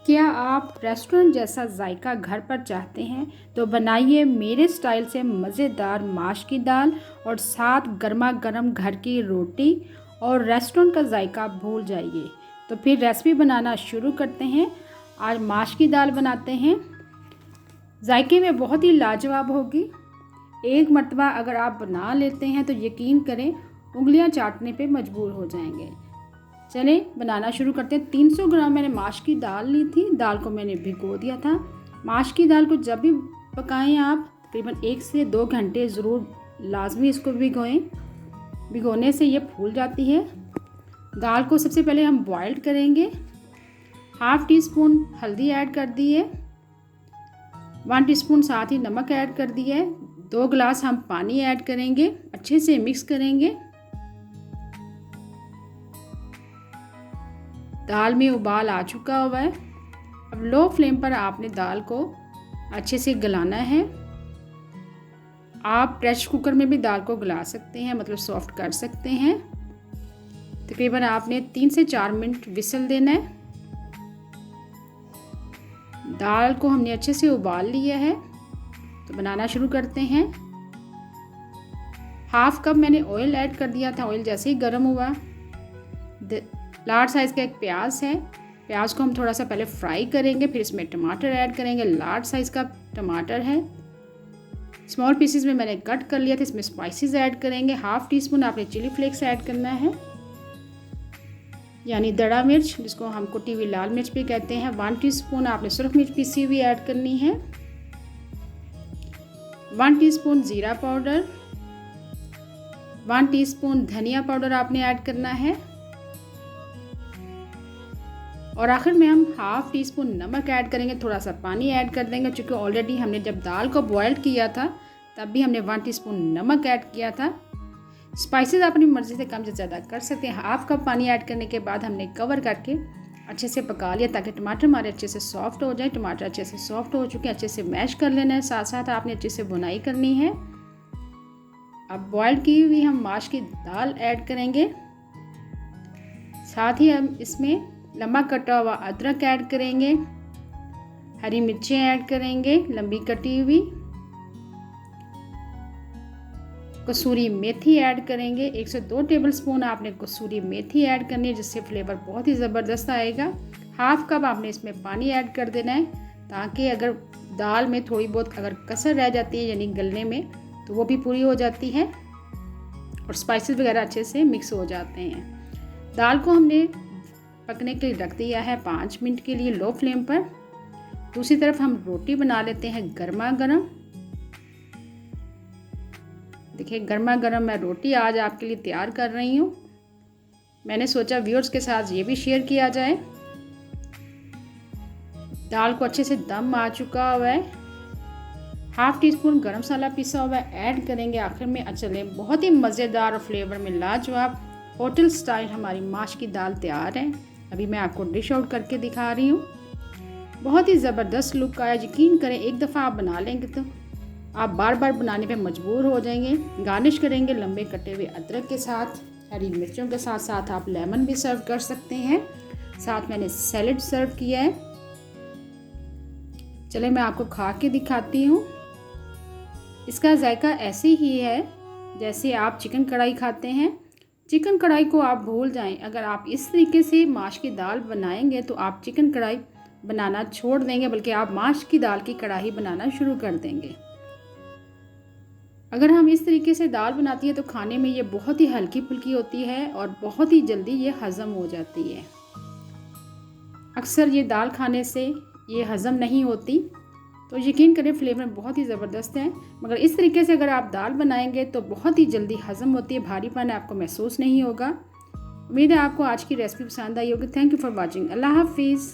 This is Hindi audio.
क्या आप रेस्टोरेंट जैसा जायका घर पर चाहते हैं तो बनाइए मेरे स्टाइल से मज़ेदार माश की दाल और साथ गर्मा गर्म घर की रोटी और रेस्टोरेंट का जायका भूल जाइए। तो फिर रेसिपी बनाना शुरू करते हैं। आज माश की दाल बनाते हैं। जायके में बहुत ही लाजवाब होगी। एक मर्तबा अगर आप बना लेते हैं तो यकीन करें उंगलियां चाटने पे मजबूर हो जाएंगे। चलें बनाना शुरू करते हैं। 300 ग्राम मैंने माश की दाल ली थी। दाल को मैंने भिगो दिया था। माश की दाल को जब भी पकाएं आप तकरीबन 1 से 2 घंटे ज़रूर लाजमी इसको भिगोएं। भिगोने से ये फूल जाती है। दाल को सबसे पहले हम बॉइल्ड करेंगे। हाफ़ टी स्पून हल्दी ऐड कर दी है। 1 टीस्पून साथ ही नमक ऐड कर दिया है। 2 गिलास हम पानी ऐड करेंगे। अच्छे से मिक्स करेंगे। दाल में उबाल आ चुका हुआ है। अब लो फ्लेम पर आपने दाल को अच्छे से गलाना है। आप प्रेशर कुकर में भी दाल को गला सकते हैं, मतलब सॉफ्ट कर सकते हैं। तकरीबन आपने 3 से 4 मिनट विसल देना है। दाल को हमने अच्छे से उबाल लिया है। तो बनाना शुरू करते हैं। हाफ कप मैंने ऑयल ऐड कर दिया था। ऑयल जैसे ही गर्म हुआ, लार्ज साइज़ का एक प्याज है। प्याज को हम थोड़ा सा पहले फ्राई करेंगे, फिर इसमें टमाटर ऐड करेंगे। लार्ज साइज़ का टमाटर है, स्मॉल पीसेस में मैंने कट कर लिया था। इसमें स्पाइसेस ऐड करेंगे। हाफ़ टी स्पून आपने चिली फ्लेक्स ऐड करना है, यानी दड़ा मिर्च, जिसको हम कुटी हुई लाल मिर्च भी कहते हैं। 1 टीस्पून आपने सुरख मिर्च पीसी हुई ऐड करनी है। 1 टीस्पून ज़ीरा पाउडर, 1 टीस्पून धनिया पाउडर आपने ऐड करना है। और आखिर में हम हाफ़ टी स्पून नमक ऐड करेंगे। थोड़ा सा पानी ऐड कर देंगे, क्योंकि ऑलरेडी हमने जब दाल को बॉयल किया था तब भी हमने 1 टीस्पून नमक ऐड किया था। स्पाइसेस अपनी मर्ज़ी से कम से ज़्यादा कर सकते हैं। हाफ़ कप पानी ऐड करने के बाद हमने कवर करके अच्छे से पका लिया, ताकि टमाटर हमारे अच्छे से सॉफ्ट हो जाए। टमाटर अच्छे से सॉफ्ट हो चुके हैं, अच्छे से मैश कर लेना है। साथ साथ आपने अच्छे से भुनाई करनी है। अब बॉयल की हुई हम माश की दाल ऐड करेंगे। साथ ही हम इसमें लंबा कटा हुआ अदरक ऐड करेंगे। हरी मिर्चें ऐड करेंगे लंबी कटी हुई। कसूरी मेथी ऐड करेंगे। 1 से 2 टेबलस्पून आपने कसूरी मेथी ऐड करनी है, जिससे फ्लेवर बहुत ही ज़बरदस्त आएगा। हाफ़ कप आपने इसमें पानी ऐड कर देना है, ताकि अगर दाल में थोड़ी बहुत अगर कसर रह जाती है यानी गलने में, तो वो भी पूरी हो जाती है और स्पाइसेस वगैरह अच्छे से मिक्स हो जाते हैं। दाल को हमने पकने के लिए रख दिया है 5 मिनट के लिए लो फ्लेम पर। दूसरी तरफ हम रोटी बना लेते हैं गर्मा गर्म। देखिए गर्मा गर्म मैं रोटी आज आपके लिए तैयार कर रही हूँ। मैंने सोचा व्यूअर्स के साथ ये भी शेयर किया जाए। दाल को अच्छे से दम आ चुका हुआ है। हाफ़ टी स्पून गरम मसाला पिसा हुआ ऐड करेंगे आखिर में। चले बहुत ही मज़ेदार और फ्लेवर में लाजवाब होटल स्टाइल हमारी माश की दाल तैयार है। अभी मैं आपको डिश आउट करके दिखा रही हूँ। बहुत ही ज़बरदस्त लुक आया। यकीन करें एक दफ़ा आप बना लेंगे तो आप बार बार बनाने पे मजबूर हो जाएंगे। गार्निश करेंगे लंबे कटे हुए अदरक के साथ, हरी मिर्चों के साथ। साथ आप लेमन भी सर्व कर सकते हैं। साथ मैंने सैलेड सर्व किया है। चले मैं आपको खा के दिखाती हूँ। इसका जायका ऐसे ही है जैसे आप चिकन कढ़ाई खाते हैं। चिकन कढ़ाई को आप भूल जाएं। अगर आप इस तरीके से माश की दाल बनाएंगे तो आप चिकन कढ़ाई बनाना छोड़ देंगे, बल्कि आप माश की दाल की कढ़ाई बनाना शुरू कर देंगे। अगर हम इस तरीके से दाल बनाती है तो खाने में ये बहुत ही हल्की फुल्की होती है और बहुत ही जल्दी ये हज़म हो जाती है। अक्सर ये दाल खाने से ये हज़म नहीं होती, तो यकीन करें फ्लेवर बहुत ही ज़बरदस्त है। मगर इस तरीके से अगर आप दाल बनाएंगे तो बहुत ही जल्दी हज़म होती है। भारीपन आपको महसूस नहीं होगा। उम्मीद है आपको आज की रेसिपी पसंद आई होगी। Thank you for watching. अल्लाह हाफिज़।